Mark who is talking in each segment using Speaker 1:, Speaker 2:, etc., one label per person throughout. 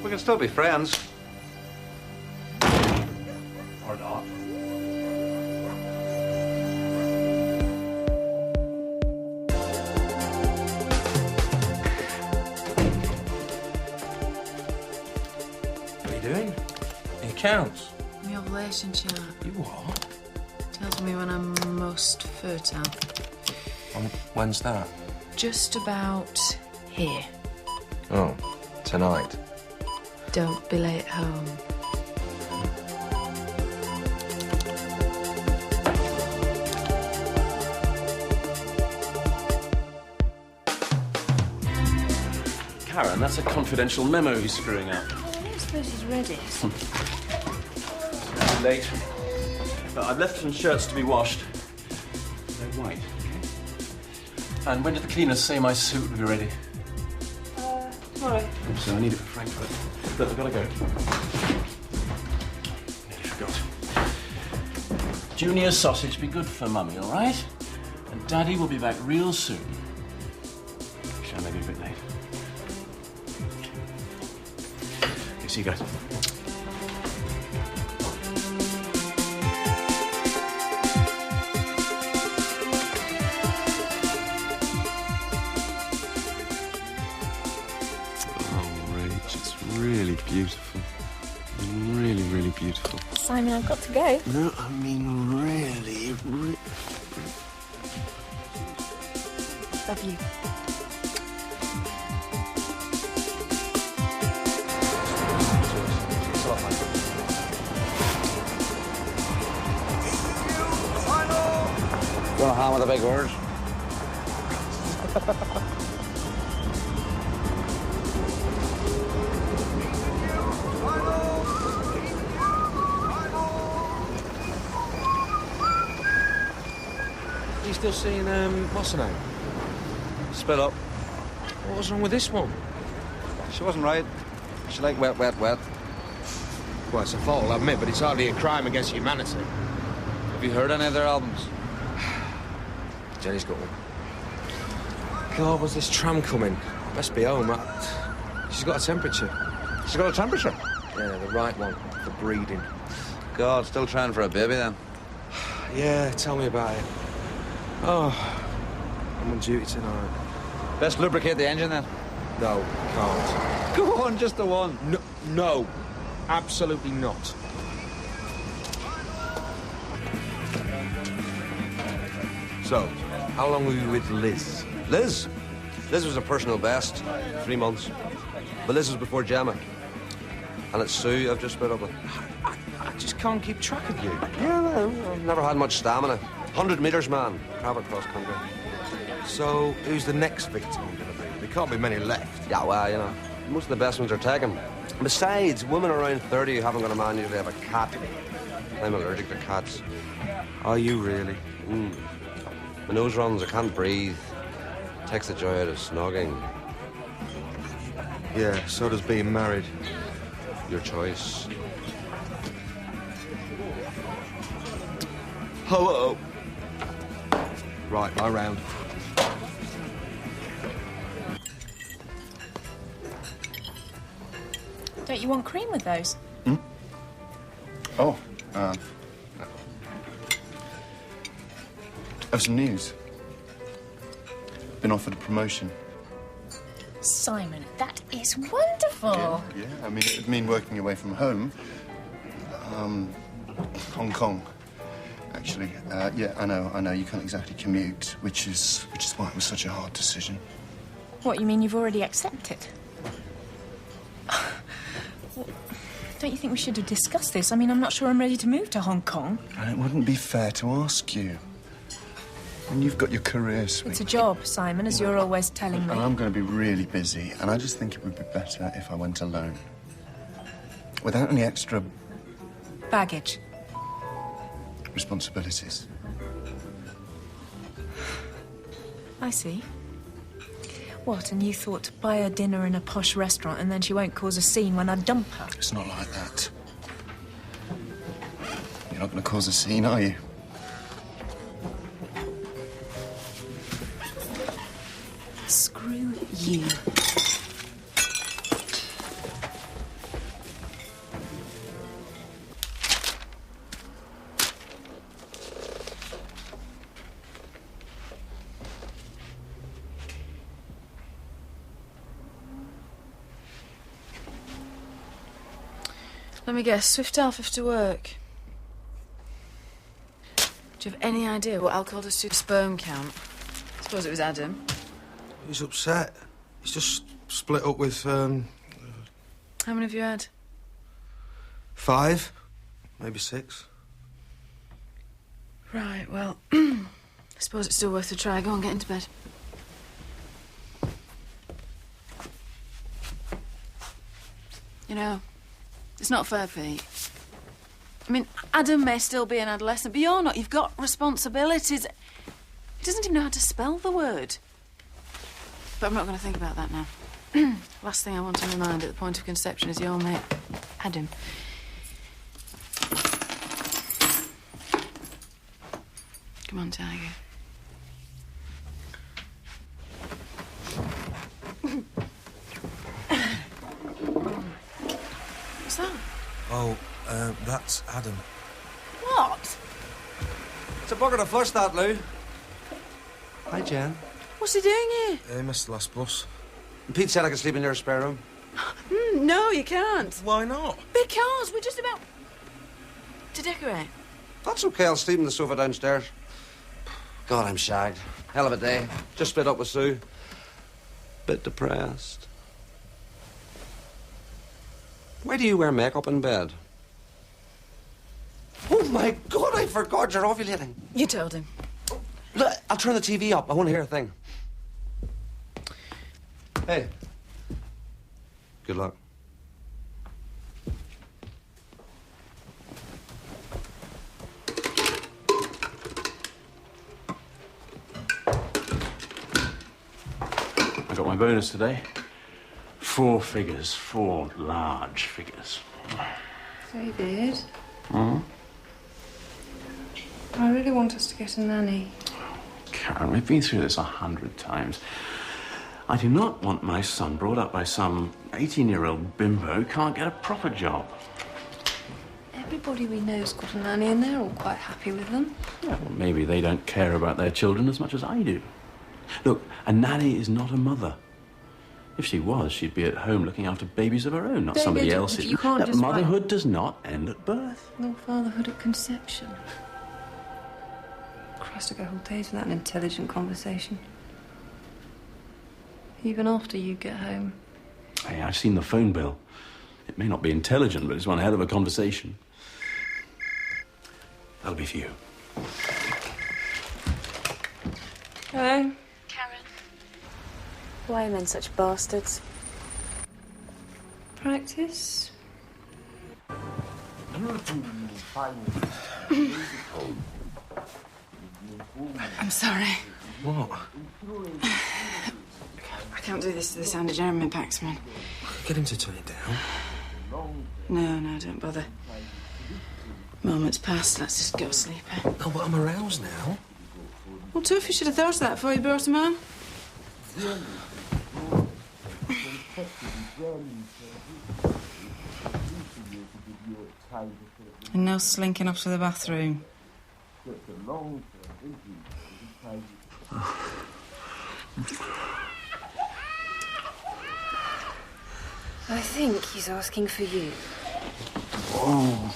Speaker 1: We can still be friends.
Speaker 2: Or not.
Speaker 3: What are you doing? The accounts.
Speaker 4: My ovulation chart
Speaker 3: You what?
Speaker 4: tells me when I'm most fertile.
Speaker 3: When's that?
Speaker 4: Just about here.
Speaker 3: Oh, tonight.
Speaker 4: Don't be late home.
Speaker 2: Karen, that's a confidential memo he's screwing up.
Speaker 4: I don't suppose he's read it.
Speaker 2: It's late. But I've left some shirts to be washed. They're white, okay? And when did the cleaners say my suit would be ready?
Speaker 4: Tomorrow.
Speaker 2: So I need it for Frankfurt. Look, I've got to go. Nearly forgot. Junior sausage be good for Mummy, all right? And Daddy will be back real soon. Actually, I may be a bit late. Okay, see you guys.
Speaker 5: Really beautiful. Really, really beautiful.
Speaker 6: Simon, I've got to go.
Speaker 5: No, I mean really.
Speaker 6: Love you.
Speaker 1: You want a hand with the big words?
Speaker 3: You still seeing, what's her name?
Speaker 1: Spit up.
Speaker 3: What was wrong with this one?
Speaker 1: She wasn't right. She liked wet, wet, wet.
Speaker 3: Well, it's a fault, I'll admit, but it's hardly a crime against humanity.
Speaker 1: Have you heard any of their albums?
Speaker 3: Jenny's got one. God, was this tram coming? Best be home. She's got a temperature.
Speaker 1: She's got a temperature.
Speaker 3: Yeah, the right one for breeding.
Speaker 1: God, still trying for a baby then?
Speaker 3: Yeah, tell me about it. Oh, I'm on duty tonight.
Speaker 1: Best lubricate the engine then.
Speaker 3: No, can't.
Speaker 1: Go on, just the one.
Speaker 3: No, absolutely not. So, how long were you with Liz?
Speaker 5: Liz? Liz was a personal best. 3 months. But Liz was before Gemma. And it's Sue I've just split up with.
Speaker 3: I just can't keep track of you.
Speaker 5: Yeah, no, I've never had much stamina. 100 metres, man. Cravat cross country.
Speaker 3: So, who's the next victim going to be? There can't be many left.
Speaker 5: Yeah, well, you know, most of the best ones are taken. Besides, women around 30 who haven't got a man usually have a cat. I'm allergic to cats.
Speaker 3: Are you really?
Speaker 5: My nose runs, I can't breathe. Takes the joy out of snogging.
Speaker 3: Yeah, so does being married.
Speaker 5: Your choice.
Speaker 3: Hello. Right, my round.
Speaker 6: Don't you want cream with those?
Speaker 7: Oh, I've some news. Been offered a promotion.
Speaker 6: Simon, that is wonderful.
Speaker 7: Yeah, I mean, it would mean working away from home. Hong Kong, actually. Yeah, I know, you can't exactly commute, which is why it was such a hard decision.
Speaker 6: What, you mean you've already accepted? Don't you think we should have discussed this? I mean, I'm not sure I'm ready to move to Hong Kong.
Speaker 7: And it wouldn't be fair to ask you. When you've got your career, sweet.
Speaker 6: It's a job, Simon, as you're always telling me.
Speaker 7: And I'm going to be really busy, and I just think it would be better if I went alone. Without any extra
Speaker 6: Baggage.
Speaker 7: responsibilities.
Speaker 6: I see. What, and you thought to buy her dinner in a posh restaurant and then she won't cause a scene when I dump her?
Speaker 7: It's not like that. You're not going to cause a scene, are you?
Speaker 6: Screw you.
Speaker 4: Let me guess, Swift Alpha to work. Do you have any idea what alcohol does to the sperm count? I suppose it was Adam.
Speaker 3: He's upset. He's just split up with,
Speaker 4: How many have you had?
Speaker 3: 5, maybe 6.
Speaker 4: Right, well, I suppose it's still worth a try. Go on, get into bed. You know, it's not fair, Pete. I mean, Adam may still be an adolescent, but you're not. You've got responsibilities. He doesn't even know how to spell the word. But I'm not going to think about that now. Last thing I want on my mind at the point of conception is your mate, Adam. Come on, Tiger. What's that?
Speaker 3: Oh, that's Adam.
Speaker 4: What?
Speaker 5: It's a bugger to flush that, Lou. Hi, Jen.
Speaker 4: What's he doing here?
Speaker 3: He missed the last bus.
Speaker 5: Pete said I could sleep in your spare room.
Speaker 4: No, you can't.
Speaker 3: Why not?
Speaker 4: Because we're just about to decorate.
Speaker 5: That's okay, I'll sleep on the sofa downstairs. God, I'm shagged. Hell of a day. Just split up with Sue. Bit depressed. Why do you wear makeup in bed? Oh, my God, I forgot you're ovulating.
Speaker 4: You told him.
Speaker 5: Look, I'll turn the TV up. I want to hear a thing. Hey. Good luck.
Speaker 2: I got my bonus today. 4 figures, 4 large figures.
Speaker 4: David,
Speaker 2: Hmm?
Speaker 4: I really want us to get a nanny.
Speaker 2: Karen, we've been through this 100 times. I do not want my son brought up by some 18-year-old bimbo who can't get a proper job.
Speaker 4: Everybody we know's got a nanny and they're all quite happy with them.
Speaker 2: Yeah, well, maybe they don't care about their children as much as I do. Look, a nanny is not a mother. If she was, she'd be at home looking after babies of her own, not
Speaker 4: David,
Speaker 2: somebody else's.
Speaker 4: you can't just
Speaker 2: motherhood does not end at birth.
Speaker 4: No fatherhood at conception. Christ, I go whole days without an intelligent conversation. Even after you get home.
Speaker 2: Hey, I've seen the phone bill. It may not be intelligent, but it's one hell of a conversation. That'll be for you.
Speaker 4: Hello?
Speaker 6: Karen. Why are men such bastards?
Speaker 4: Practice? I'm sorry.
Speaker 3: What?
Speaker 4: I can't do this to the sound of Jeremy Paxman.
Speaker 3: Get him to turn it down.
Speaker 4: No, don't bother. Moment's past, let's just go to sleep.
Speaker 3: Oh, but I'm aroused now.
Speaker 4: Well, Tuffy should have thought of that before you brought him home. And no slinking off to the bathroom.
Speaker 8: I think he's asking for you.
Speaker 2: Oh.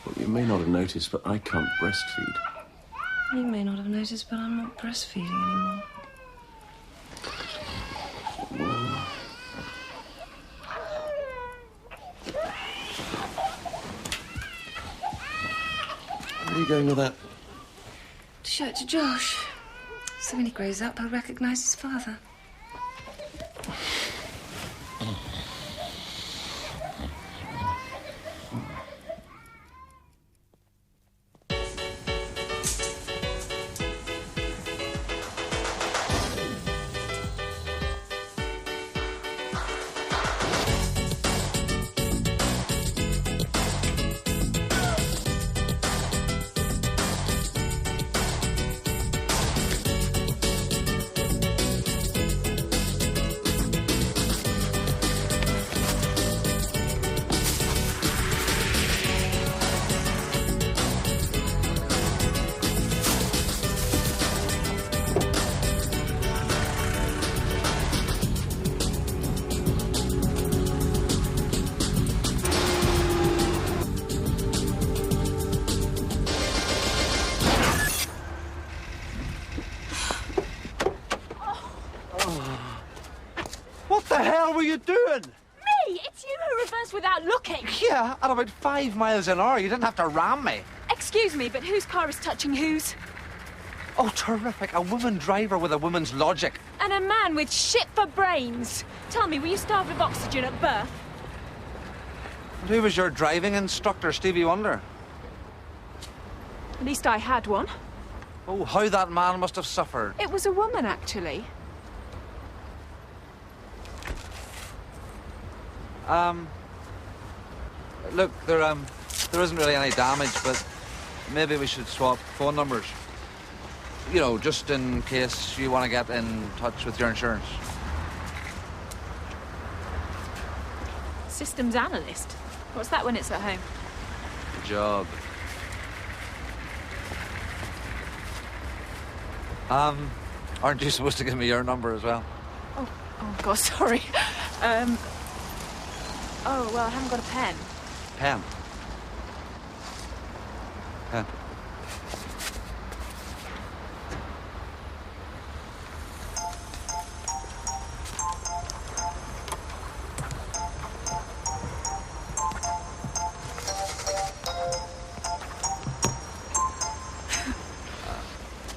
Speaker 2: Well, you may not have noticed, but I can't breastfeed.
Speaker 4: You may not have noticed, but I'm not breastfeeding anymore.
Speaker 2: Where are you going with that?
Speaker 8: To show it to Josh. So when he grows up, he'll recognise his father.
Speaker 1: hell were you doing?
Speaker 6: Me? It's you who reversed without looking.
Speaker 1: Yeah, at about 5 miles an hour. You didn't have to ram me.
Speaker 6: Excuse me, but whose car is touching whose?
Speaker 1: Oh, terrific. A woman driver with a woman's logic.
Speaker 6: And a man with shit for brains. Tell me, were you starved of oxygen at birth?
Speaker 1: And who was your driving instructor, Stevie Wonder?
Speaker 6: At least I had one.
Speaker 1: Oh, how that man must have suffered.
Speaker 6: It was a woman, actually.
Speaker 1: Look, there isn't really any damage, but maybe we should swap phone numbers. You know, just in case you want to get in touch with your insurance.
Speaker 6: Systems analyst? What's that when it's at home?
Speaker 1: Good job. Aren't you supposed to give me your number as well?
Speaker 6: Oh God, sorry. Oh, well, I haven't got a pen.
Speaker 1: Pen. Pen.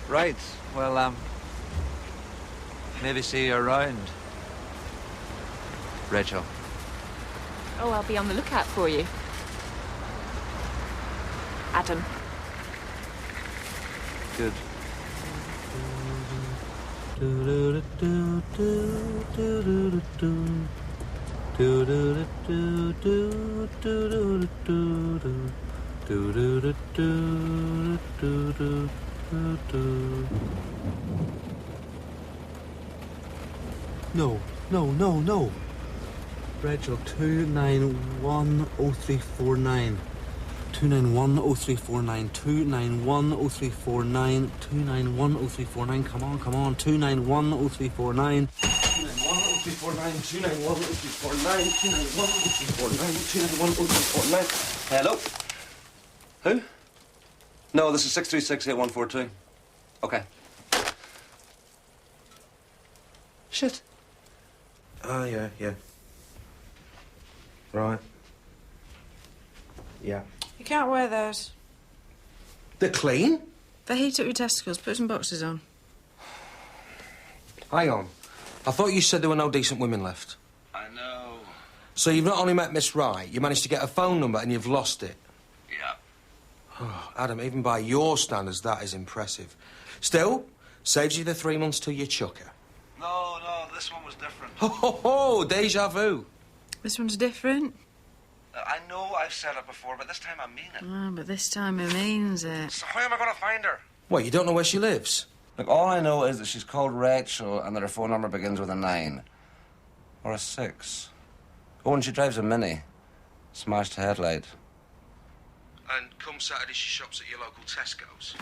Speaker 1: Right. Well, maybe see you around, Rachel.
Speaker 6: Oh, I'll be on the lookout for you. Adam.
Speaker 1: Good.
Speaker 9: No. Rachel, 2910349. 2910349. 2910349. 2910349. Come on. 2910349. 2910349. 2910349. 2910349. 2910349. Hello? Who? No, this is 6368142. Okay. Shit. Oh, yeah. Right. Yeah.
Speaker 10: You can't wear those.
Speaker 3: They're clean?
Speaker 10: They heat up your testicles. Put some boxes on.
Speaker 3: Hang on. I thought you said there were no decent women left.
Speaker 1: I know.
Speaker 3: So you've not only met Miss Wright, you managed to get a phone number and you've lost it.
Speaker 1: Yeah.
Speaker 3: Oh, Adam, even by your standards, that is impressive. Still, saves you the 3 months till you chuck her.
Speaker 1: No, this one was different.
Speaker 3: Ho, déjà vu.
Speaker 10: This one's different.
Speaker 1: I know I've said it before, but this time I mean it.
Speaker 10: Oh, but this time it means it.
Speaker 1: So how am I going to find her?
Speaker 3: What, you don't know where she lives?
Speaker 5: Look, all I know is that she's called Rachel and that her phone number begins with a 9. Or a 6. Oh, and she drives a Mini. Smashed headlight.
Speaker 3: And come Saturday, she shops at your local Tesco's.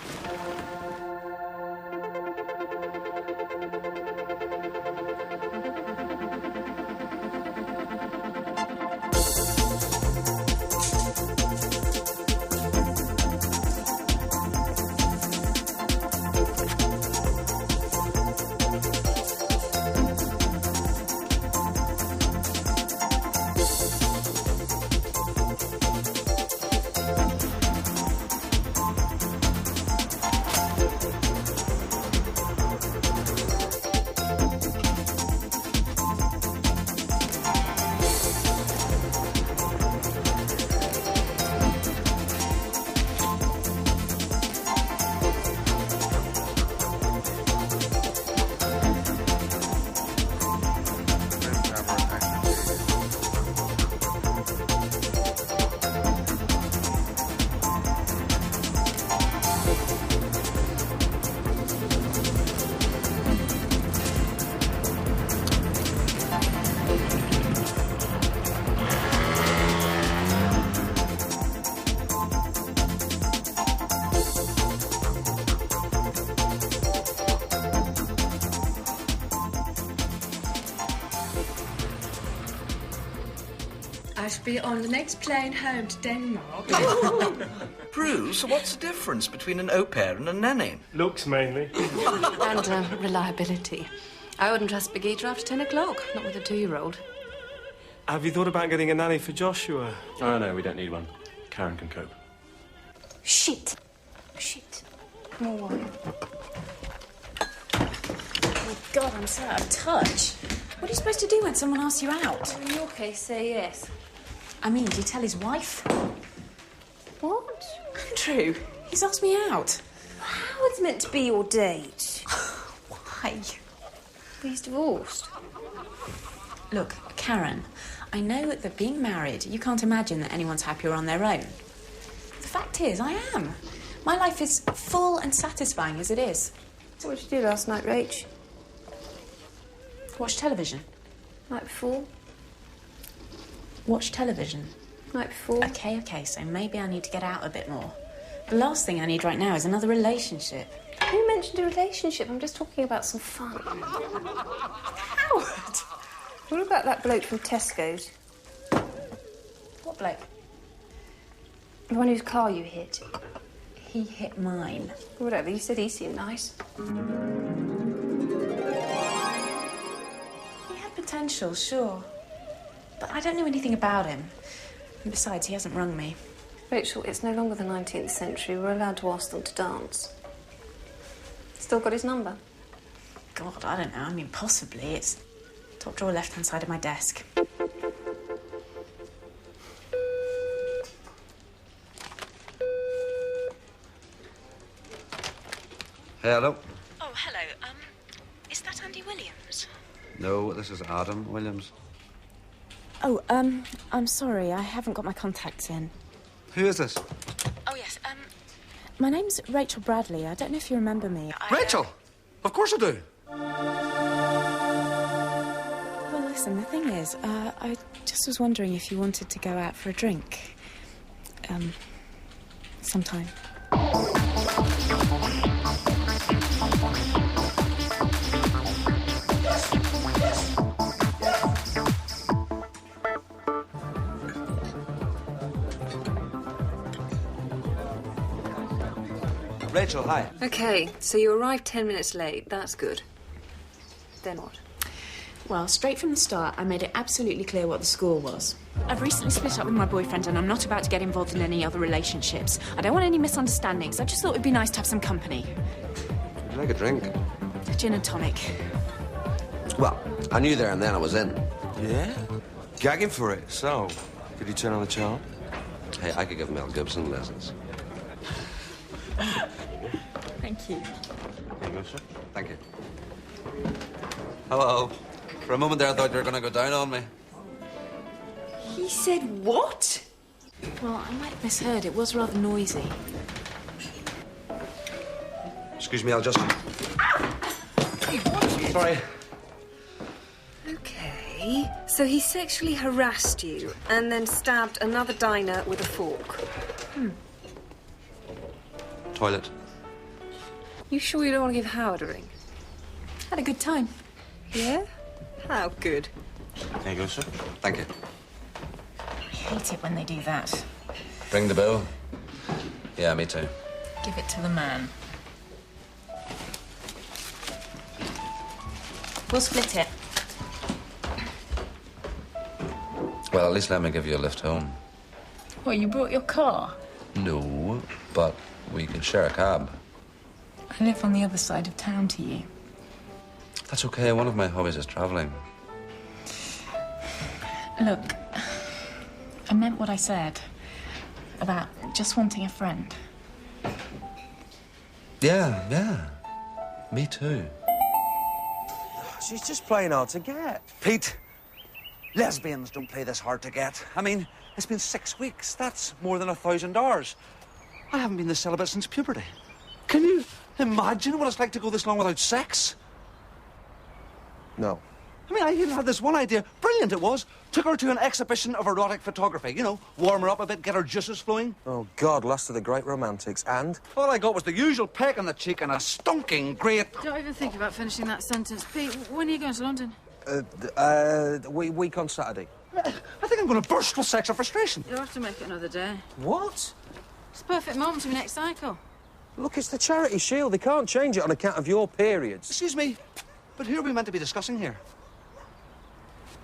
Speaker 8: I shall be on the next plane home to Denmark.
Speaker 11: Bruce, so what's the difference between an au pair and a nanny?
Speaker 12: Looks, mainly.
Speaker 8: And reliability. I wouldn't trust Birgitta after 10 o'clock, not with a 2-year-old.
Speaker 12: Have you thought about getting a nanny for Joshua?
Speaker 2: Oh, no, we don't need one. Karen can cope.
Speaker 8: Shit. Shit. More wine.
Speaker 6: Oh, my God, I'm so out of touch. What are you supposed to do when someone asks you out?
Speaker 8: In your case, say yes.
Speaker 6: I mean, do you tell his wife?
Speaker 8: What?
Speaker 6: Andrew, he's asked me out.
Speaker 8: Howard's meant to be your date.
Speaker 6: Why?
Speaker 8: But he's divorced.
Speaker 6: Look, Karen, I know that being married, you can't imagine that anyone's happier on their own. The fact is, I am. My life is full and satisfying as it is.
Speaker 8: So what did you do last night, Rach?
Speaker 6: Watch television.
Speaker 8: Night before?
Speaker 6: Watch television.
Speaker 8: Night before?
Speaker 6: Okay, so maybe I need to get out a bit more. The last thing I need right now is another relationship.
Speaker 8: Who mentioned a relationship? I'm just talking about some fun.
Speaker 6: Howard!
Speaker 8: What about that bloke from Tesco's?
Speaker 6: What bloke?
Speaker 8: The one whose car you hit.
Speaker 6: He hit mine.
Speaker 8: Whatever, you said he seemed nice.
Speaker 6: He had potential, sure. But I don't know anything about him. And besides, he hasn't rung me.
Speaker 8: Rachel, it's no longer the 19th century. We're allowed to ask them to dance. Still got his number?
Speaker 6: God, I don't know. I mean, possibly. It's top drawer left-hand side of my desk.
Speaker 5: Hello.
Speaker 6: Oh, hello. Is that Andy Williams?
Speaker 5: No, this is Adam Williams.
Speaker 6: Oh, I'm sorry. I haven't got my contacts in.
Speaker 5: Who is this?
Speaker 6: Oh, yes, my name's Rachel Bradley. I don't know if you remember me.
Speaker 5: Rachel! Of course I do.
Speaker 6: Well, listen, the thing is, I just was wondering if you wanted to go out for a drink. Sometime.
Speaker 5: Rachel, hi.
Speaker 8: OK, so you arrived 10 minutes late. That's good. Then what?
Speaker 6: Well, straight from the start, I made it absolutely clear what the score was. I've recently split up with my boyfriend and I'm not about to get involved in any other relationships. I don't want any misunderstandings. I just thought it'd be nice to have some company.
Speaker 5: Would you like a drink?
Speaker 6: A gin and tonic.
Speaker 5: Well, I knew there and then I was in.
Speaker 3: Yeah? Gagging for it. So, could you turn on the charm?
Speaker 5: Hey, I could give Mel Gibson lessons.
Speaker 6: Thank you.
Speaker 5: There you go, sir. Thank you. Hello. For a moment there, I thought you were going to go down on me.
Speaker 6: He said what? Well, I might have misheard. It was rather noisy.
Speaker 5: Excuse me, I'll just...
Speaker 8: Hey, what?
Speaker 5: Sorry.
Speaker 8: OK, so he sexually harassed you and then stabbed another diner with a fork.
Speaker 5: Toilet.
Speaker 8: You sure you don't want to give Howard a ring?
Speaker 6: Had a good time.
Speaker 8: Yeah? How good?
Speaker 5: There you go, sir. Thank you.
Speaker 6: I hate it when they do that.
Speaker 5: Ring the bell. Yeah, me too.
Speaker 6: Give it to the man. We'll split it.
Speaker 5: Well, at least let me give you a lift home.
Speaker 6: What, you brought your car?
Speaker 5: No, but we can share a cab.
Speaker 6: I live on the other side of town to you.
Speaker 5: That's okay. One of my hobbies is travelling.
Speaker 6: Look, I meant what I said about just wanting a friend.
Speaker 5: Yeah. Me too.
Speaker 1: She's just playing hard to get. Pete, lesbians don't play this hard to get. I mean, it's been 6 weeks. That's more than 1,000 hours. I haven't been this celibate since puberty. Can you imagine what it's like to go this long without sex?
Speaker 7: No.
Speaker 1: I mean, I even had this one idea. Brilliant it was. Took her to an exhibition of erotic photography. You know, warm her up a bit, get her juices flowing.
Speaker 3: Oh, God, last of the great romantics. And?
Speaker 1: All I got was the usual peck on the cheek and a stonking great...
Speaker 10: Don't even think about finishing that sentence. Pete, when are you going to London?
Speaker 3: Week on Saturday.
Speaker 1: I think I'm going to burst with sexual frustration.
Speaker 10: You'll have to make it another day.
Speaker 3: What?
Speaker 10: It's the perfect moment for your next cycle.
Speaker 3: Look, it's the Charity Shield. They can't change it on account of your periods.
Speaker 1: Excuse me, but who are we meant to be discussing here?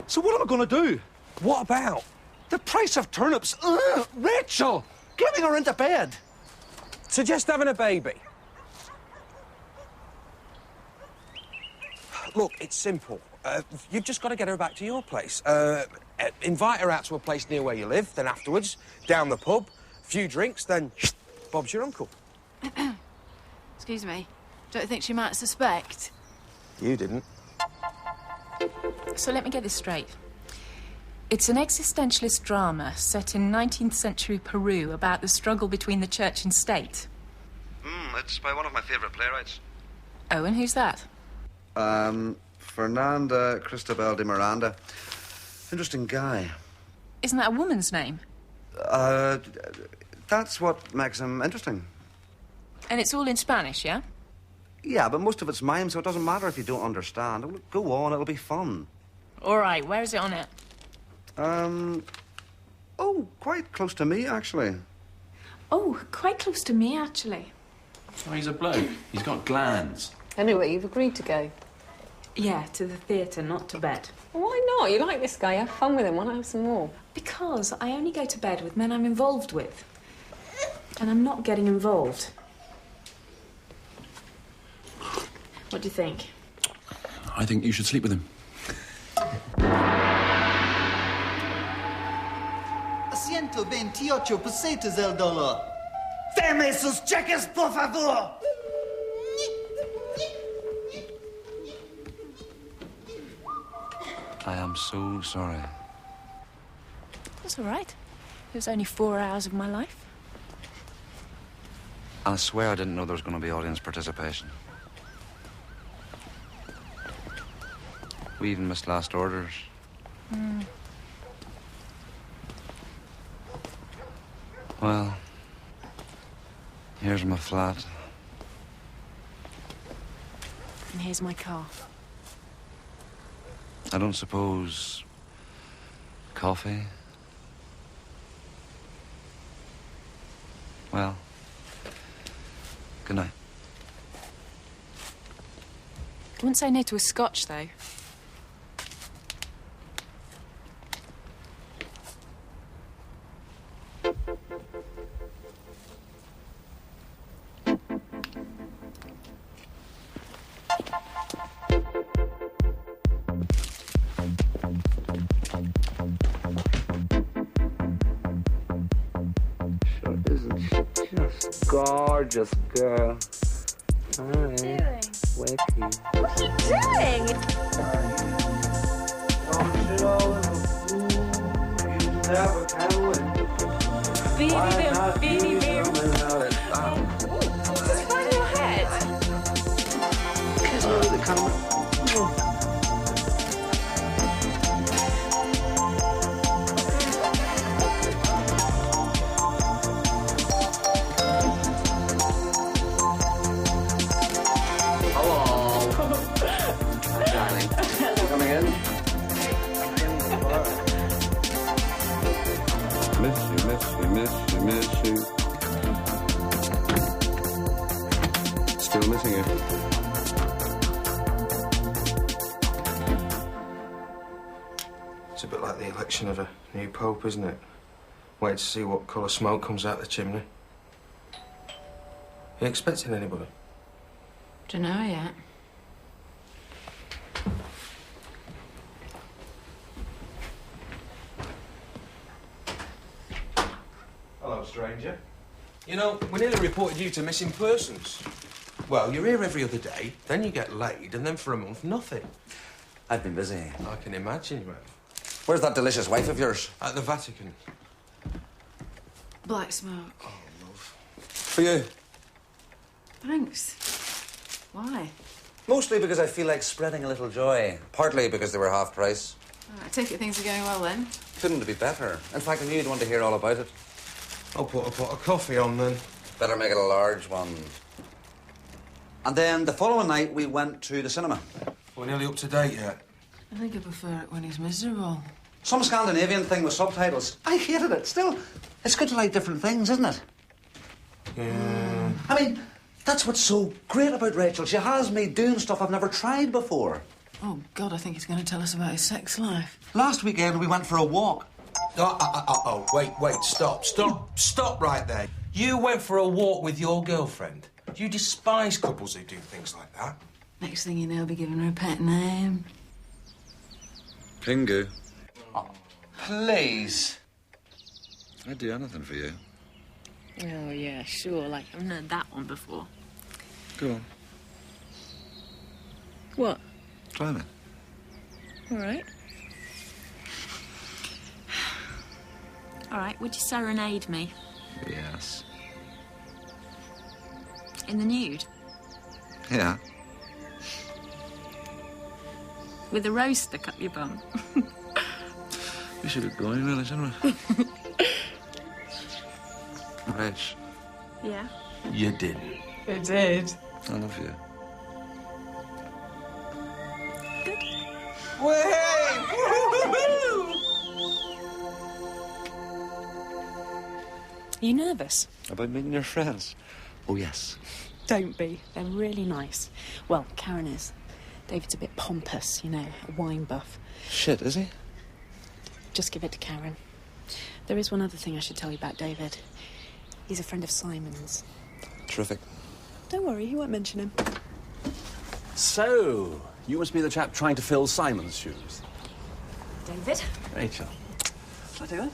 Speaker 1: So what am I going to do? What about? The price of turnips. Ugh, Rachel! Getting her into bed.
Speaker 3: Suggest having a baby. Look, it's simple. You've just got to get her back to your place. Invite her out to a place near where you live, then afterwards, down the pub, a few drinks, then Bob's your uncle.
Speaker 4: Excuse me. Don't you think she might suspect?
Speaker 3: You didn't.
Speaker 6: So let me get this straight. It's an existentialist drama set in 19th century Peru about the struggle between the church and state.
Speaker 9: It's by one of my favourite playwrights.
Speaker 6: Oh, and who's that?
Speaker 9: Fernanda Cristobal de Miranda. Interesting guy.
Speaker 6: Isn't that a woman's name?
Speaker 9: That's what makes him interesting.
Speaker 6: And it's all in Spanish, yeah?
Speaker 9: Yeah, but most of it's mime, so it doesn't matter if you don't understand. Go on, it'll be fun.
Speaker 6: All right, where is it on it?
Speaker 9: Oh, quite close to me, actually.
Speaker 6: Oh, quite close to me, actually.
Speaker 2: Oh, he's a bloke. He's got glands.
Speaker 8: Anyway, you've agreed to go.
Speaker 6: Yeah, to the theatre, not to bed.
Speaker 8: Well, why not? You like this guy. Have fun with him. Why not have some more?
Speaker 6: Because I only go to bed with men I'm involved with. And I'm not getting involved. What do you think?
Speaker 2: I think you should sleep with him.
Speaker 13: 128 pesetas el dólar. Deme sus cheques, por favor.
Speaker 5: I am so sorry.
Speaker 6: That's all right. It was only 4 hours of my life.
Speaker 5: I swear I didn't know there was going to be audience participation. We even missed last orders. Well, here's my flat.
Speaker 6: And here's my car.
Speaker 5: I don't suppose... coffee? Well, good night.
Speaker 6: I wouldn't say no to a scotch, though.
Speaker 5: Gorgeous girl. Hi.
Speaker 6: What are you doing?
Speaker 5: Wakey.
Speaker 6: What are you doing? Beanie boom. What's wrong with your head?
Speaker 9: Miss you. Still missing you.
Speaker 3: It's a bit like the election of a new pope, isn't it? Wait to see what colour smoke comes out the chimney. You expecting anybody?
Speaker 4: Dunno yet.
Speaker 3: Hello, stranger. You know, we nearly reported you to missing persons. Well, you're here every other day, then you get laid, and then for a month, nothing.
Speaker 5: I've been busy.
Speaker 3: I can imagine you have.
Speaker 5: Where's that delicious wife of yours?
Speaker 3: At the Vatican.
Speaker 4: Black smoke.
Speaker 3: Oh, love.
Speaker 5: For you.
Speaker 4: Thanks. Why?
Speaker 5: Mostly because I feel like spreading a little joy. Partly because they were half price.
Speaker 4: Oh, I take it things are going well then.
Speaker 5: Couldn't be better. In fact, I knew you'd want to hear all about it.
Speaker 3: I'll put a pot of coffee on then.
Speaker 5: Better make it a large one. And then the following night, we went to the cinema.
Speaker 3: We're nearly up to date yet.
Speaker 4: I think I prefer it when he's miserable.
Speaker 5: Some Scandinavian thing with subtitles. I hated it. Still, it's good to like different things, isn't it?
Speaker 3: Yeah.
Speaker 5: I mean, that's what's so great about Rachel. She has me doing stuff I've never tried before.
Speaker 4: Oh, God, I think he's going to tell us about his sex life.
Speaker 9: Last weekend, we went for a walk.
Speaker 3: Wait, stop right there. You went for a walk with your girlfriend. You despise couples who do things like that.
Speaker 4: Next thing you know, I'll be giving her a pet name.
Speaker 14: Pingu.
Speaker 9: Oh, please.
Speaker 14: I'd do anything for you.
Speaker 6: Oh, yeah, sure. Like, I've heard that one before.
Speaker 14: Go on.
Speaker 6: What?
Speaker 14: Climb it.
Speaker 6: All right. All right, would you serenade me?
Speaker 14: Yes.
Speaker 6: In the nude?
Speaker 14: Yeah.
Speaker 6: With a rose stuck up your bum?
Speaker 14: We should get going, really, shouldn't we? Reg.
Speaker 6: Yeah?
Speaker 3: You didn't.
Speaker 6: I did.
Speaker 14: I love you.
Speaker 6: Are you nervous?
Speaker 14: About meeting your friends? Oh, yes.
Speaker 6: Don't be. They're really nice. Well, Karen is. David's a bit pompous, you know, a wine buff.
Speaker 14: Shit, is he?
Speaker 6: Just give it to Karen. There is one other thing I should tell you about David. He's a friend of Simon's.
Speaker 14: Terrific.
Speaker 6: Don't worry, he won't mention him.
Speaker 2: So, you must be the chap trying to fill Simon's shoes.
Speaker 6: David?
Speaker 2: Rachel. Shall I take that?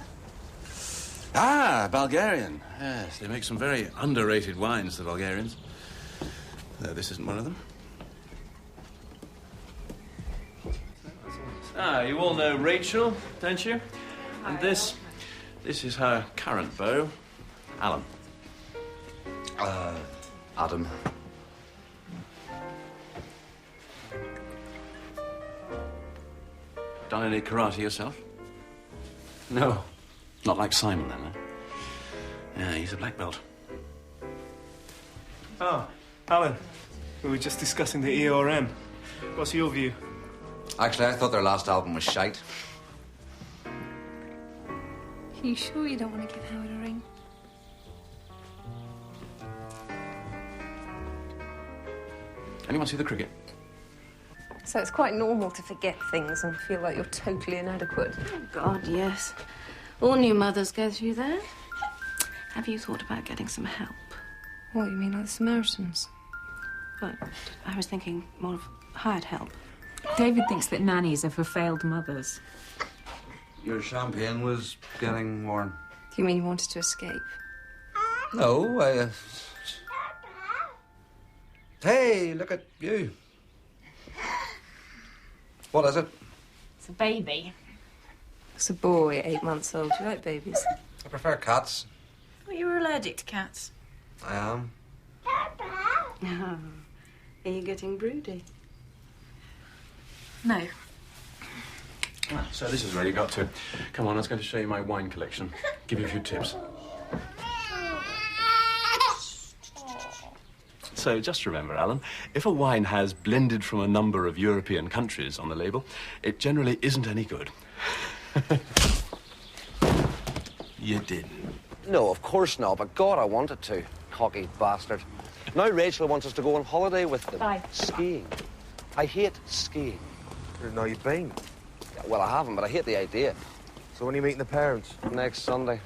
Speaker 2: Ah, Bulgarian. Yes, they make some very underrated wines, the Bulgarians. Though this isn't one of them. Ah, you all know Rachel, don't you? And this is her current beau, Alan.
Speaker 9: Adam.
Speaker 2: Done any karate yourself? No. Not like Simon, then, eh? Yeah, he's a black belt.
Speaker 12: Oh, Alan, we were just discussing the ERM. What's your view?
Speaker 5: Actually, I thought their last album was shite.
Speaker 8: Are you sure you don't want to give Howard a ring?
Speaker 2: Anyone see the cricket?
Speaker 8: So it's quite normal to forget things and feel like you're totally inadequate.
Speaker 4: Oh, God, yes. All new mothers go through that. Have you thought about getting some help?
Speaker 8: What, you mean like the Samaritans?
Speaker 4: Well, I was thinking more of hired help.
Speaker 6: David thinks that nannies are for failed mothers.
Speaker 9: Your champagne was getting worn.
Speaker 8: Do you mean you wanted to escape?
Speaker 9: No, Hey, look at you. What is it?
Speaker 6: It's a baby.
Speaker 8: It's a boy, 8 months old. Do you like babies?
Speaker 9: I prefer cats.
Speaker 4: Well, you were allergic to cats.
Speaker 9: I am.
Speaker 4: Oh. Are you getting broody?
Speaker 6: No.
Speaker 2: So this is where you got to. Come on, I was going to show you my wine collection. Give you a few tips. So just remember, Alan, if a wine has blended from a number of European countries on the label, it generally isn't any good. You didn't.
Speaker 9: No, of course not, but God, I wanted to. Cocky bastard. Now Rachel wants us to go on holiday with them.
Speaker 6: Bye.
Speaker 9: Skiing. I hate skiing.
Speaker 3: I didn't know you'd been.
Speaker 9: Yeah, well, I haven't, but I hate the idea.
Speaker 3: So when are you meeting the parents?
Speaker 9: Next Sunday.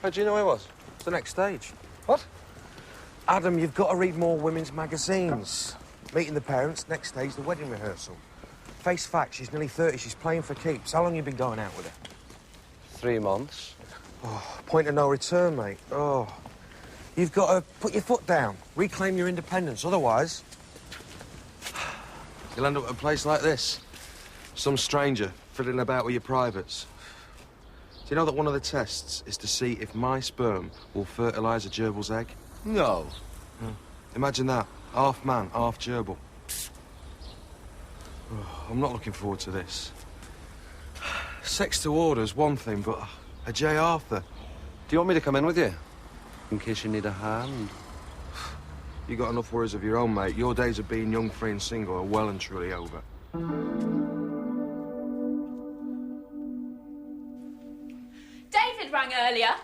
Speaker 3: How do you know I was? It's the next stage.
Speaker 9: What?
Speaker 3: Adam, you've got to read more women's magazines. Meeting the parents, next stage, the wedding rehearsal. Face facts, she's nearly 30, she's playing for keeps. How long you been going out with her?
Speaker 9: 3 months.
Speaker 3: Oh, point of no return, mate. Oh. You've got to put your foot down, reclaim your independence, otherwise... you'll end up at a place like this. Some stranger fiddling about with your privates. Do you know that one of the tests is to see if my sperm will fertilise a gerbil's egg?
Speaker 9: No.
Speaker 3: Imagine that. Half man, half gerbil. Oh, I'm not looking forward to this. Sex to order's one thing, but a J. Arthur.
Speaker 9: Do you want me to come in with you? In case you need a hand?
Speaker 3: You got enough worries of your own, mate. Your days of being young, free and single are well and truly over.
Speaker 6: David rang earlier.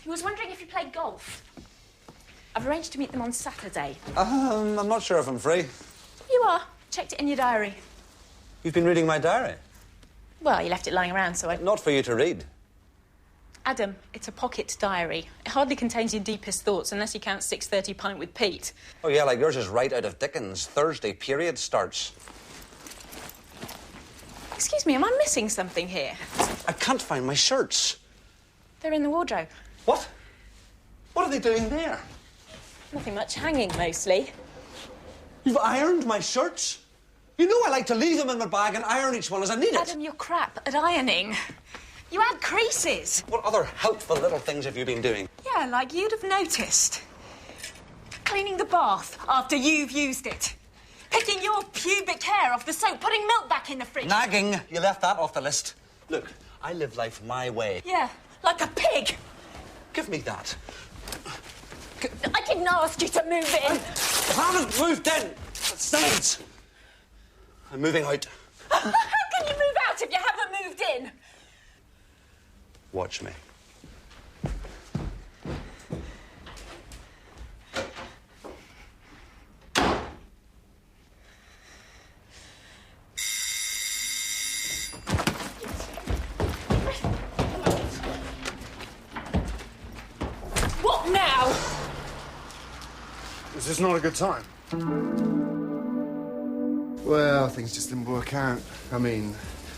Speaker 6: He was wondering if you played golf. I've arranged to meet them on Saturday.
Speaker 9: I'm not sure if I'm free.
Speaker 6: You are. Checked it in your diary.
Speaker 1: You've been reading my diary?
Speaker 6: Well, you left it lying around, so I...
Speaker 1: Not for you to read.
Speaker 6: Adam, it's a pocket diary. It hardly contains your deepest thoughts unless you count 6:30 pint with Pete.
Speaker 1: Oh, yeah, like yours is right out of Dickens. Thursday, period starts.
Speaker 6: Excuse me, am I missing something here?
Speaker 1: I can't find my shirts.
Speaker 6: They're in the wardrobe.
Speaker 1: What? What are they doing there?
Speaker 6: Nothing much, hanging mostly.
Speaker 1: You've ironed my shirts? You know I like to leave them in my bag and iron each one as I need it.
Speaker 6: Adam, you're crap at ironing. You add creases.
Speaker 1: What other helpful little things have you been doing?
Speaker 6: Yeah, like you'd have noticed. Cleaning the bath after you've used it. Picking your pubic hair off the soap, putting milk back in the fridge.
Speaker 1: Nagging. You left that off the list. Look, I live life my way.
Speaker 6: Yeah, like a pig.
Speaker 1: Give me that.
Speaker 6: I didn't ask you to move in.
Speaker 1: I haven't moved in. Silence. I'm moving out.
Speaker 6: How can you move out if you haven't moved in?
Speaker 1: Watch me.
Speaker 6: What now?
Speaker 7: Is this not a good time? Well, things just didn't work out. I mean,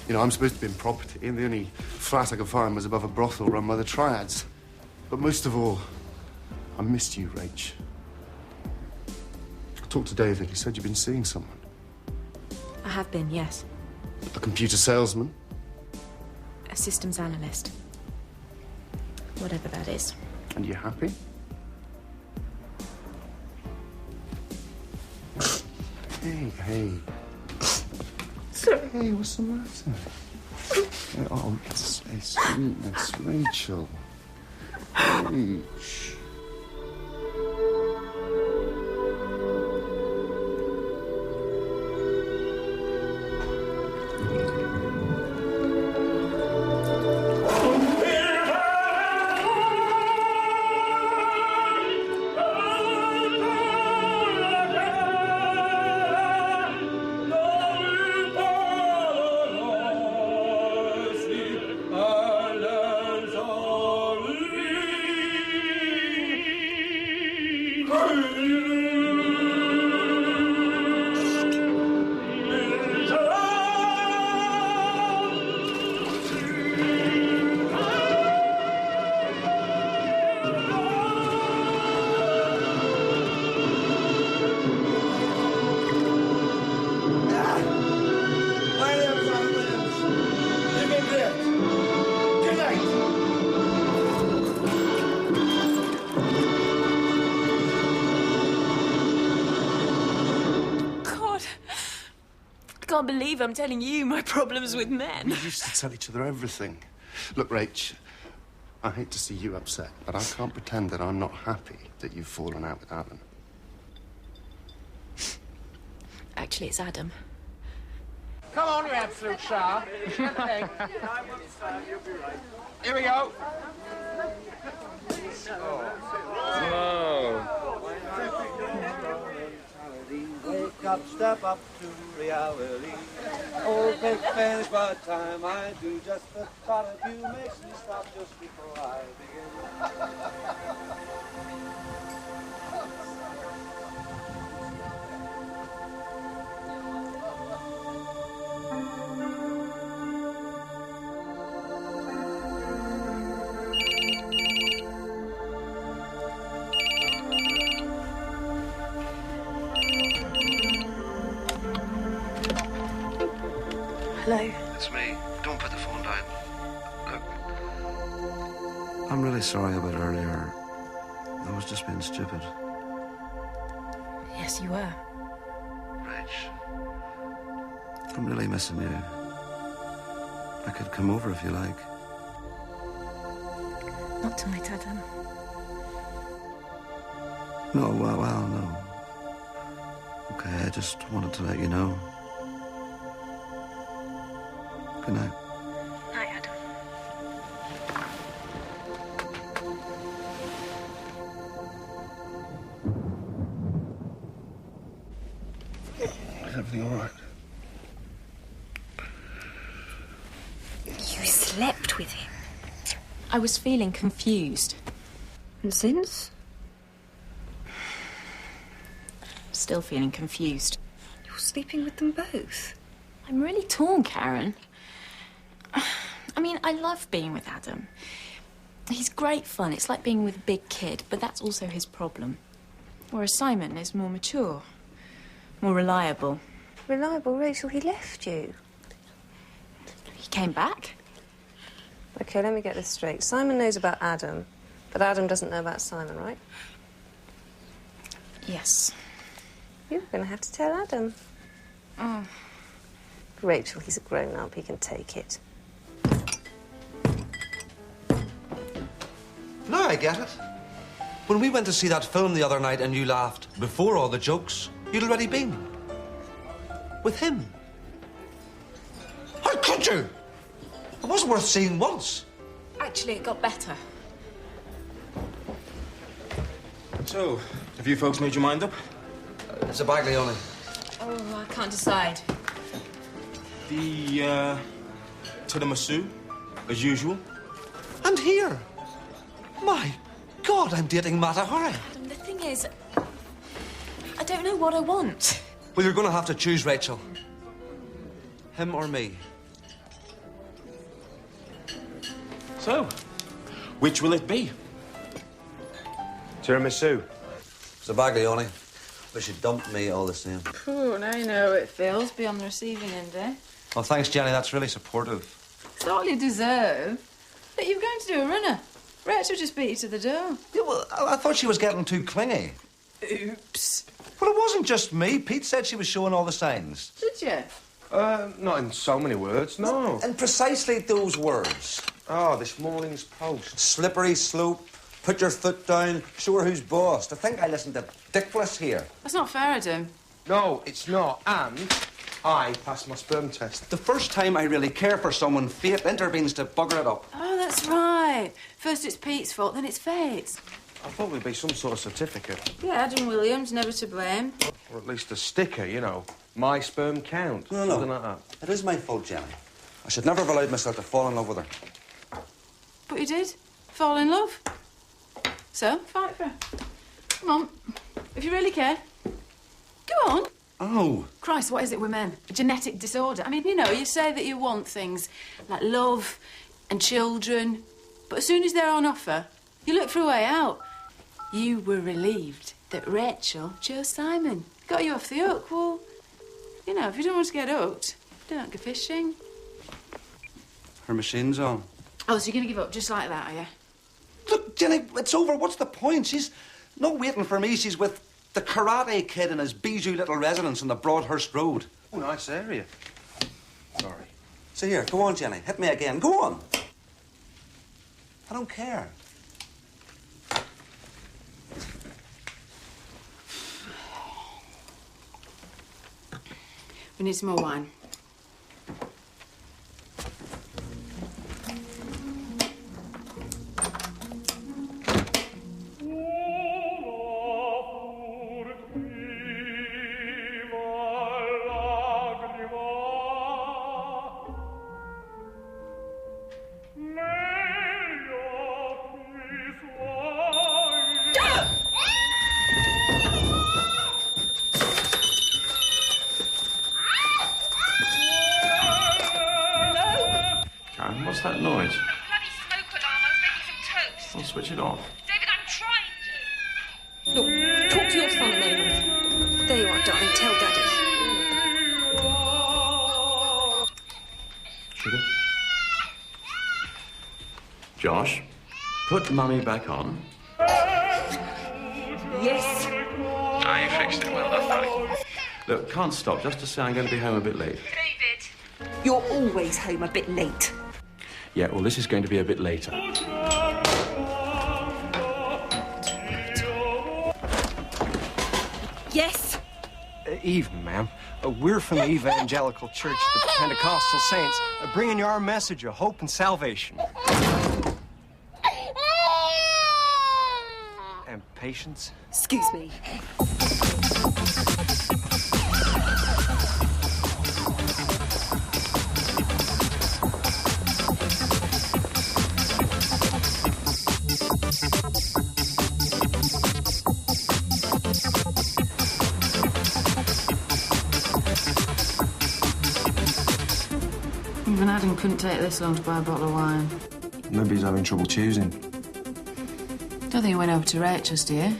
Speaker 7: you know, I'm supposed to be in property, and the only flat I could find was above a brothel run by the Triads. But most of all, I missed you, Rach. I talked to David. He said you've been seeing someone.
Speaker 6: I have been, yes.
Speaker 7: A computer salesman?
Speaker 6: A systems analyst. Whatever that is.
Speaker 7: And you happy? Hey.
Speaker 6: Sorry.
Speaker 7: Hey, what's the matter? Oh, it's sweetness, Rachel. Hey, shh.
Speaker 6: I can't believe I'm telling you my problems with men.
Speaker 7: We used to tell each other everything. Look, Rach, I hate to see you upset, but I can't pretend that I'm not happy that you've fallen out with Alan.
Speaker 6: Actually, it's Adam.
Speaker 15: Come on, you absolute sharp. Here we go.
Speaker 16: Wake up, step up to reality. Oh, big finish by the time I do. Just the thought of you makes me stop just before I begin.
Speaker 6: Hello?
Speaker 5: It's me. Don't put the phone down. Look, I'm really sorry about earlier. I was just being stupid.
Speaker 6: Yes, you were.
Speaker 5: Rach, I'm really missing you. I could come over if you like.
Speaker 6: Not tonight, Adam.
Speaker 5: No, well, no. Okay, I just wanted to let you know. Good night.
Speaker 6: Night, Adam.
Speaker 12: Is everything all right?
Speaker 6: You slept with him? I was feeling confused.
Speaker 8: And since?
Speaker 6: Still feeling confused.
Speaker 8: You're sleeping with them both?
Speaker 6: I'm really torn, Karen. I mean, I love being with Adam. He's great fun. It's like being with a big kid, but that's also his problem. Whereas Simon is more mature, more reliable.
Speaker 8: Reliable, Rachel, he left you.
Speaker 6: He came back?
Speaker 8: OK, let me get this straight. Simon knows about Adam, but Adam doesn't know about Simon, right?
Speaker 6: Yes.
Speaker 8: You're going to have to tell Adam.
Speaker 6: Oh.
Speaker 8: Rachel, he's a grown-up. He can take it.
Speaker 9: Now I get it. When we went to see that film the other night and you laughed before all the jokes, you'd already been with him. How could you? It wasn't worth seeing once.
Speaker 6: Actually, it got better.
Speaker 12: So, have you folks made your mind up?
Speaker 9: It's a Bagley only.
Speaker 6: Oh, I can't decide.
Speaker 12: The, tiramisu, as usual.
Speaker 9: And here. My God, I'm dating Matahari.
Speaker 6: Adam, the thing is, I don't know what I want.
Speaker 9: Well, you're going to have to choose, Rachel. Him or me.
Speaker 12: So, which will it be?
Speaker 3: Tiramisu.
Speaker 9: It's a Baglione. But she dumped me all the same.
Speaker 10: Oh, now you know how it feels. Be on the receiving end, eh?
Speaker 9: Well, thanks, Jenny. That's really supportive.
Speaker 10: It's all you deserve. But you were going to do a runner. Rachel just beat you to the door.
Speaker 9: Yeah, well, I thought she was getting too clingy.
Speaker 10: Oops.
Speaker 9: Well, it wasn't just me. Pete said she was showing all the signs.
Speaker 10: Did you?
Speaker 3: Not in so many words, no.
Speaker 9: And precisely those words.
Speaker 3: Oh, this morning's post.
Speaker 9: Slippery slope, put your foot down, show her who's boss. To think I listened to Dickless here.
Speaker 10: That's not fair, Adam.
Speaker 3: No, it's not. And I passed my sperm test.
Speaker 1: The first time I really care for someone, fate intervenes to bugger it up.
Speaker 10: Oh, that's right. First it's Pete's fault, then it's fate's.
Speaker 3: I thought there'd be some sort of certificate.
Speaker 10: Yeah, Adam Williams, never to blame.
Speaker 3: Or at least a sticker, you know. My sperm count.
Speaker 1: No.
Speaker 3: Something like that.
Speaker 1: It is my fault, Jenny. I should never have allowed myself to fall in love with her.
Speaker 10: But you did. Fall in love. So, fight for her. Come on. If you really care. Go on.
Speaker 1: Oh.
Speaker 10: Christ, what is it with men? A genetic disorder. I mean, you know, you say that you want things like love and children, but as soon as they're on offer, you look for a way out. You were relieved that Rachel chose Simon. Got you off the hook. Well, you know, if you don't want to get hooked, don't go fishing.
Speaker 1: Her machine's on.
Speaker 10: Oh, so you're going to give up just like that, are you?
Speaker 1: Look, Jenny, it's over. What's the point? She's not waiting for me. She's with the karate kid in his bijou little residence on the Broadhurst Road.
Speaker 3: Oh, nice area. Sorry.
Speaker 1: So here, go on, Jenny. Hit me again. Go on. I don't care.
Speaker 10: We need some more wine.
Speaker 2: Karen, what's that noise?
Speaker 17: Bloody smoke alarm. I was making some toast.
Speaker 2: I'll switch it off.
Speaker 17: David, I'm trying to.
Speaker 8: Look, talk to your son a moment. There you are, darling. Tell Daddy.
Speaker 2: Sugar? Josh, put Mummy back on.
Speaker 8: Yes.
Speaker 2: Ah, you fixed it. Well done, buddy. Look, can't stop just to say I'm going to be home a bit late.
Speaker 17: David.
Speaker 8: You're always home a bit late.
Speaker 2: Yeah, well, this is going to be a bit later.
Speaker 8: Yes.
Speaker 18: Evening, ma'am. We're from the Evangelical Church, the Pentecostal Saints, bringing you our message of hope and salvation. And patience.
Speaker 8: Excuse me.
Speaker 10: Even Adam couldn't take this long to buy a bottle of wine.
Speaker 3: Maybe he's having trouble choosing.
Speaker 10: Don't think he went over to Rachel's, do you?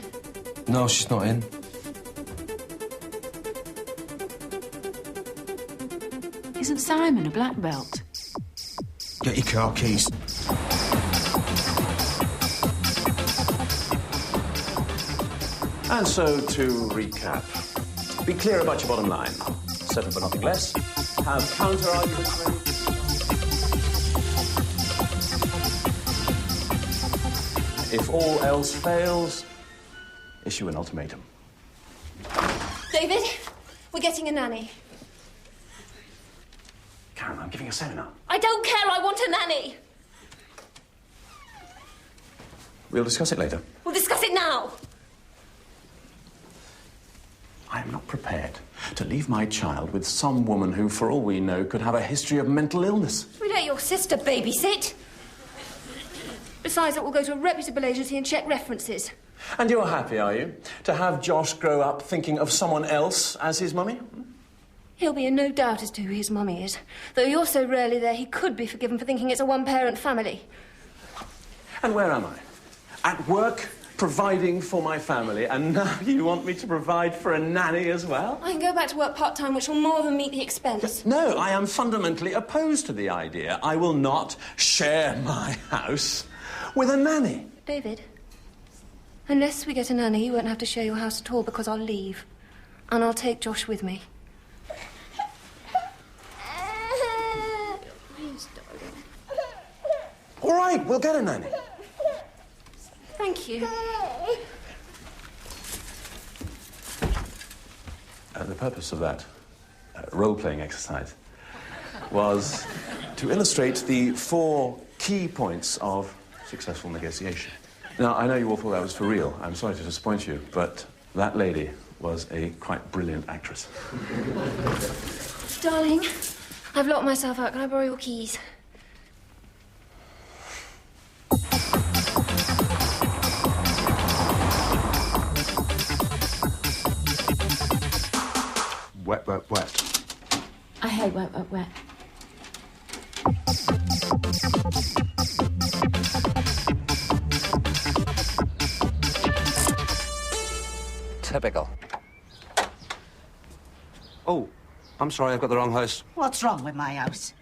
Speaker 3: No, she's not in.
Speaker 10: Isn't Simon a black belt?
Speaker 3: Get your car keys.
Speaker 2: And so, to recap, be clear about your bottom line. Settle for nothing less. Have counter-arguments ready. If all else fails, issue an ultimatum.
Speaker 8: David, we're getting a nanny.
Speaker 2: Karen, I'm giving a seminar.
Speaker 8: I don't care, I want a nanny.
Speaker 2: We'll discuss it later.
Speaker 8: We'll discuss it now.
Speaker 2: I am not prepared to leave my child with some woman who, for all we know, could have a history of mental illness.
Speaker 8: We let your sister babysit. Besides, it will go to a reputable agency and check references.
Speaker 2: And you're happy, are you, to have Josh grow up thinking of someone else as his mummy?
Speaker 8: He'll be in no doubt as to who his mummy is. Though you're so rarely there, he could be forgiven for thinking it's a one-parent family.
Speaker 2: And where am I? At work, providing for my family, and now you want me to provide for a nanny as well?
Speaker 8: I can go back to work part-time, which will more than meet the expense.
Speaker 2: No, I am fundamentally opposed to the idea. I will not share my house with a nanny.
Speaker 8: David, unless we get a nanny, you won't have to share your house at all because I'll leave. And I'll take Josh with me. Please, darling.
Speaker 2: All right, we'll get a nanny.
Speaker 8: Thank you.
Speaker 2: The purpose of that role-playing exercise was to illustrate the 4 key points of successful negotiation. Now, I know you all thought that was for real. I'm sorry to disappoint you, but that lady was a quite brilliant actress.
Speaker 8: Darling, I've locked myself out. Can I borrow your keys?
Speaker 7: Wet, wet, wet.
Speaker 6: I hate wet, wet, wet.
Speaker 5: Typical. Oh, I'm sorry, I've got the wrong house.
Speaker 13: What's wrong with my house?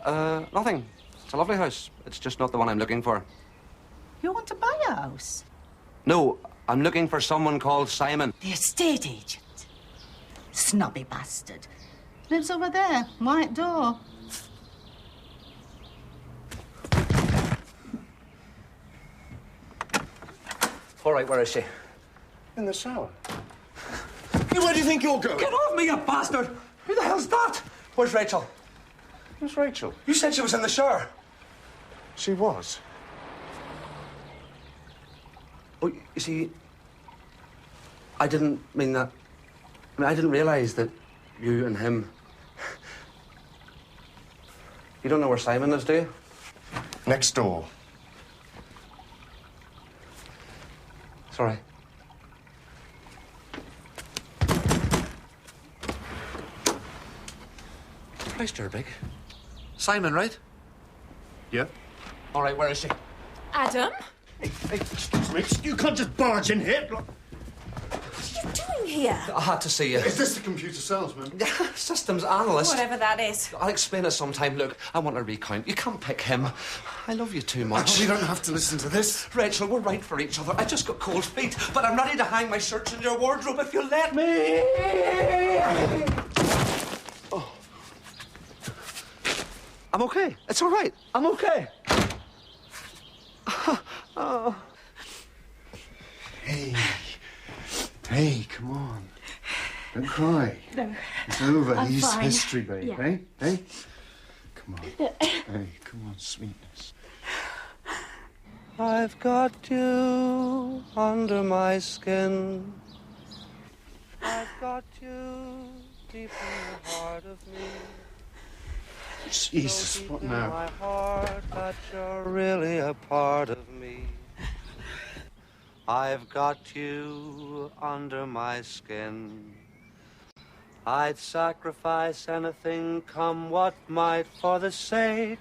Speaker 5: Nothing. It's a lovely house. It's just not the one I'm looking for.
Speaker 13: You want to buy a house?
Speaker 5: No, I'm looking for someone called Simon.
Speaker 13: The estate agent. Snobby bastard. Lives over there, white door.
Speaker 3: All right, where is she?
Speaker 7: In the shower.
Speaker 3: Where do you think you're going? Get off me, you bastard! Who the hell's that? Where's Rachel?
Speaker 7: Who's Rachel?
Speaker 3: You said she was in the shower.
Speaker 7: She was.
Speaker 3: Oh, you see, I didn't mean that. I mean, I didn't realise that you and him... You don't know where Simon is, do you?
Speaker 7: Next door.
Speaker 3: Sorry. Christ, you're big. Simon, right?
Speaker 7: Yeah.
Speaker 3: All right, where is she?
Speaker 8: Adam?
Speaker 7: Hey, excuse me. You can't just barge in here.
Speaker 8: What are you doing here?
Speaker 3: I had to see you.
Speaker 7: Is this the computer salesman?
Speaker 3: Systems analyst.
Speaker 8: Whatever that is.
Speaker 3: I'll explain it sometime. Look, I want a recount. You can't pick him. I love you too much.
Speaker 7: You don't have to listen to this.
Speaker 3: Rachel, we're right for each other. I just got cold feet, but I'm ready to hang my shirts in your wardrobe if you let me. Oh. I'm okay. It's all right. I'm okay. Oh.
Speaker 7: Hey, come on. Don't cry.
Speaker 8: No.
Speaker 7: It's over.
Speaker 8: I'm
Speaker 7: He's
Speaker 8: fine.
Speaker 7: history, babe.
Speaker 8: Yeah.
Speaker 7: Hey? Hey? Come on. Hey, come on, sweetness.
Speaker 16: I've got you under my skin. I've got you deep in the heart of me.
Speaker 7: Jesus,
Speaker 16: So deep
Speaker 7: what
Speaker 16: in
Speaker 7: now?
Speaker 16: my heart that you're really a part of me. I've got you under my skin. I'd sacrifice anything, come what might, for the sake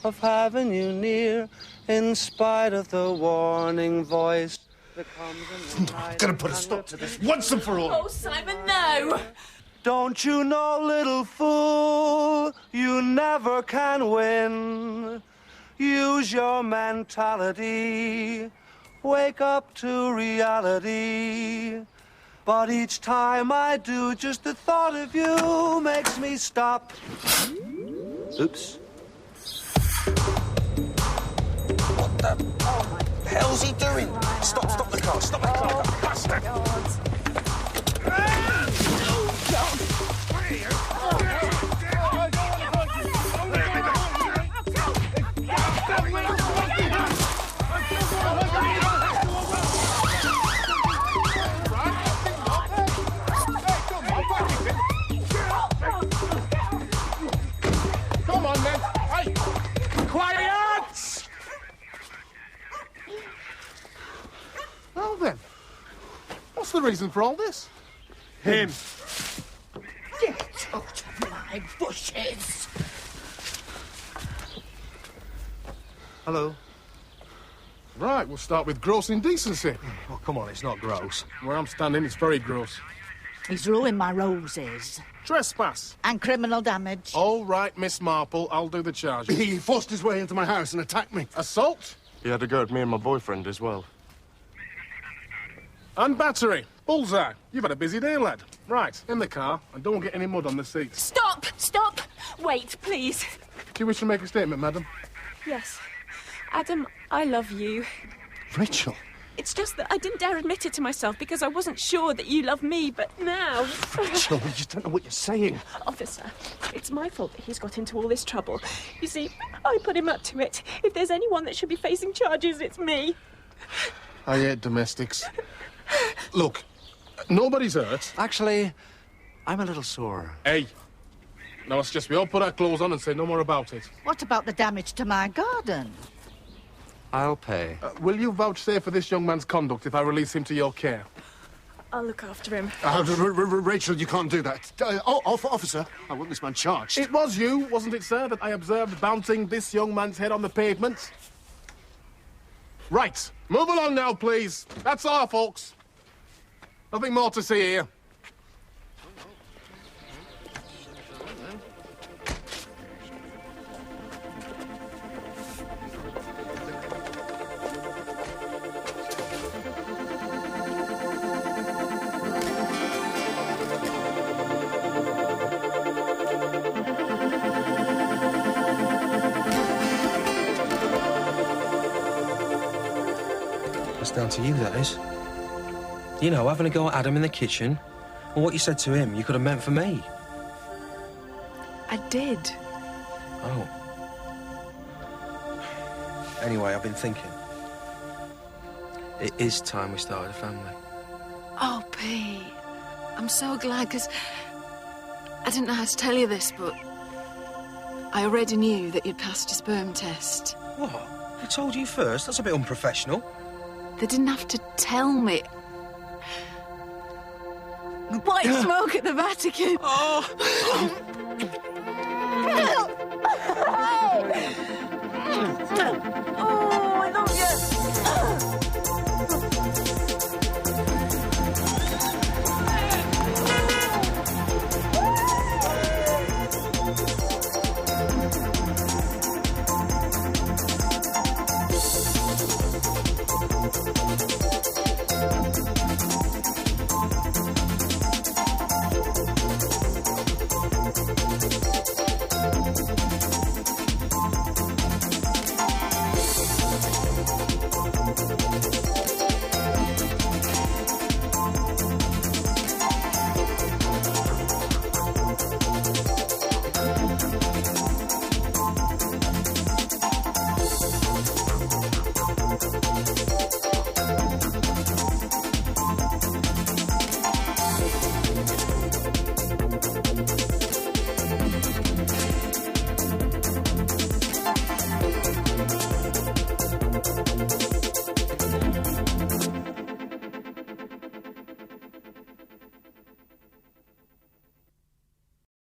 Speaker 16: of having you near, in spite of the warning voice that comes in the night.
Speaker 7: I'm gonna put a stop to this once and for all.
Speaker 6: Oh, Simon, no!
Speaker 16: Don't you know, little fool, you never can win. Use your mentality, wake up to reality. But each time I do, just the thought of you makes me stop. Oops.
Speaker 3: What the hell's he doing? Stop the car, stop the car, bastard!
Speaker 15: Come on, men. Hey!
Speaker 3: Quiet!
Speaker 15: Well, then. What's the reason for all this? Him.
Speaker 13: Get out of my bushes!
Speaker 18: Hello.
Speaker 15: Right, we'll start with gross indecency.
Speaker 18: Oh, come on, it's not gross.
Speaker 15: Where I'm standing, it's very gross.
Speaker 13: He's ruined my roses.
Speaker 15: Trespass.
Speaker 13: And criminal damage.
Speaker 15: All right, Miss Marple, I'll do the charges.
Speaker 7: He forced his way into my house and attacked me.
Speaker 15: Assault
Speaker 7: He had a go at me and my boyfriend as well.
Speaker 15: and battery. Bullseye. You've had a busy day, lad. Right, in the car, and don't get any mud on the seats.
Speaker 6: Stop! Stop! Wait, please.
Speaker 15: Do you wish to make a statement, madam?
Speaker 6: Yes. Adam, I love you.
Speaker 7: Rachel.
Speaker 6: It's just that I didn't dare admit it to myself because I wasn't sure that you love me, but now...
Speaker 7: Rachel, you just don't know what you're saying.
Speaker 6: Officer, it's my fault that he's got into all this trouble. You see, I put him up to it. If there's anyone that should be facing charges, it's me.
Speaker 15: I hate domestics. Look, nobody's hurt.
Speaker 5: Actually, I'm a little sore.
Speaker 15: Hey. Now let's just we all put our clothes on and say no more about it.
Speaker 13: What about the damage to my garden?
Speaker 5: I'll pay.
Speaker 15: Will you vouchsafe for this young man's conduct if I release him to your care?
Speaker 6: I'll look after him.
Speaker 7: Rachel, you can't do that. Officer, I want this man charged.
Speaker 15: It was you, wasn't it, sir, that I observed bouncing this young man's head on the pavement? Right. Move along now, please. That's all, folks. Nothing more to see here.
Speaker 3: That's down to you, that is. You know, having a go at Adam in the kitchen, and what you said to him, you could have meant for me.
Speaker 4: I did.
Speaker 3: Oh. Anyway, I've been thinking. It is time we started a family.
Speaker 4: Oh, Pete, I'm so glad, because I didn't know how to tell you this, but I already knew that you'd passed your sperm test.
Speaker 3: What? I told you first? That's a bit unprofessional.
Speaker 4: They didn't have to tell me. White smoke at the Vatican.
Speaker 3: Oh!